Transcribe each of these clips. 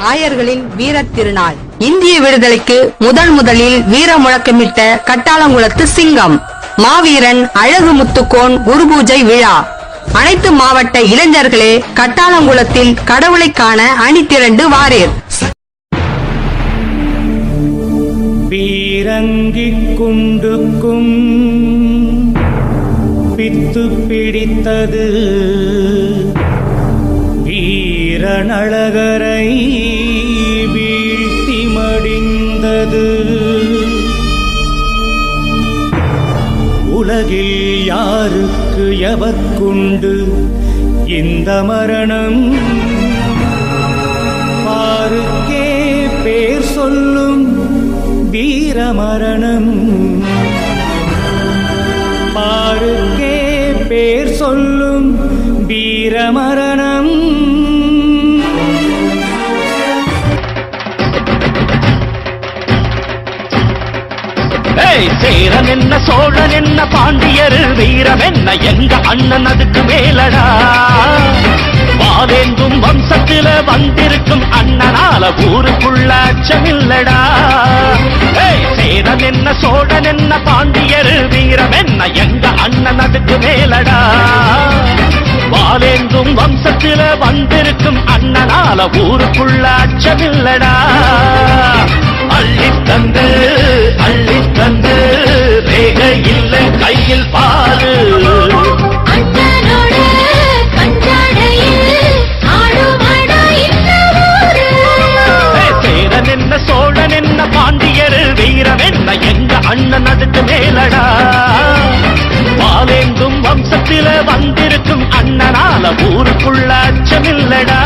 ஆயர்களின் வீரத் திருநாள். இந்திய விடுதலைக்கு முதலில் வீர முழக்கமிட்ட கட்டாளங்குளத்து சிங்கம் மாவீரன் அழகு முத்துக்கோன் குருபூஜை விழா. அனைத்து மாவட்ட இளைஞர்களே கட்டாளங்குளத்தில் கடவுளை காண அணி திரண்டு வாரீர். பீரங்கிக் குண்டுக்கும் பித்து பிடித்தது வீரனழகரை வீழ்த்தி மடிந்தது. உலகில் யாருக்கு எவர்க்குண்டு இந்த மரணம்? பாருக்கே பேர் சொல்லும் வீரமரணம். பாருக்கே பேர் சொல்லும் வீரமரணம். சேரன் என்ன சோழன் என்ன பாண்டியர் வீரம் என்ன எங்க அண்ணன் அதுக்கு மேலடா. வாவேந்தும் வம்சத்தில வந்திருக்கும் அண்ணனால ஊருக்குள்ள அச்சமில்லடா. சேரன் என்ன சோழன் என்ன பாண்டியர் வீரம் என்ன எங்க அண்ணன் அதுக்கு மேலடா. வாவேந்தும் வம்சத்தில வந்திருக்கும் அண்ணனால ஊருக்குள்ள அச்சமில்லடா. அள்ளித்தந்து அள்ளித்தந்து ரேக இல்ல கையில் பாரு. சேரன் என்ன சோழன் என்ன பாண்டியர் வீரம் என்ன எங்க அண்ணன் அதுக்கு மேலடா. பாலேந்தும் வம்சத்தில வந்திருக்கும் அண்ணனால ஊருக்குள்ள அச்சமில்லடா.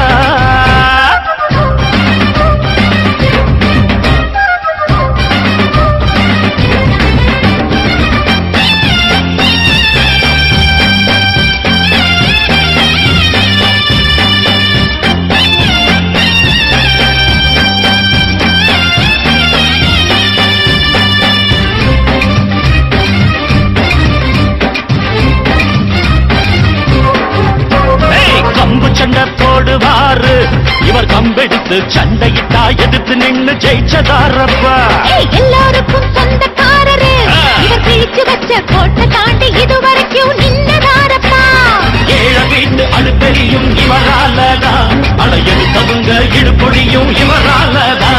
போடுவாரு இவர் கம்பெடுத்து சண்டையிட்டா எதிர்த்து நின்று ஜெயிச்சதாரப்பா. எல்லாருக்கும் சொந்தக்காரரு இவர் பிடிச்சு வச்ச கோட்டை தாண்டி இதுவரைக்கும் நின்னதாரப்பா. ஏழ வீட்டு அழுத்தறியும் இவராலதா. அலையெடுத்தவங்க இடுபொழியும் இவராலதா.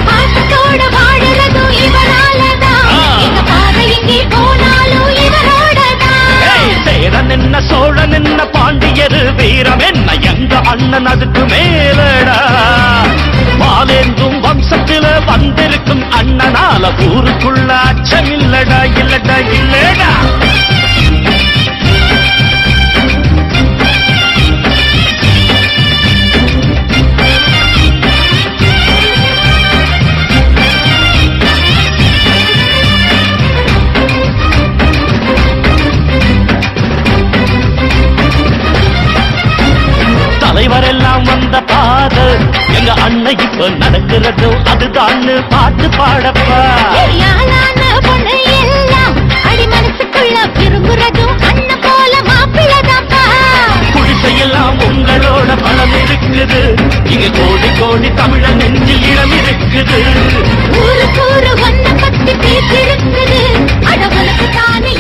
பாசத்தோட வாழறதும் இவராலதா. எங்க பாதை எங்கே போனாலும் இவரோடதா. சேரன் என்ன சோழன் என்ன பாண்டியர் வீரம் என்ன எங்க அண்ணன் அதுக்கு மேலடா. பாலேந்தும் வம்சத்தில வந்திருக்கும் அண்ணனால ஊருக்குள்ள அச்சமில்லடா. இல்லடா இல்லடா. தலைவரெல்லாம் வந்த பாத எங்க அண்ணன் இப்ப நடக்கிறது அதுதான் பாட்டு பாடப்பா. பொண்ணு எல்லாம் அடி மனசுக்குள்ள விரும்புறதும் அண்ணன் போல மாப்பிள்ளதாப்பா. குடிசையெல்லாம் உங்களோட பலம் இருக்குது. இங்க கோடி கோடி தமிழன் நெஞ்சில் இடம் இருக்குது. ஊருக்கு ஒன்ன பத்தி பேசிருக்குது. அடவனுக்கு தானே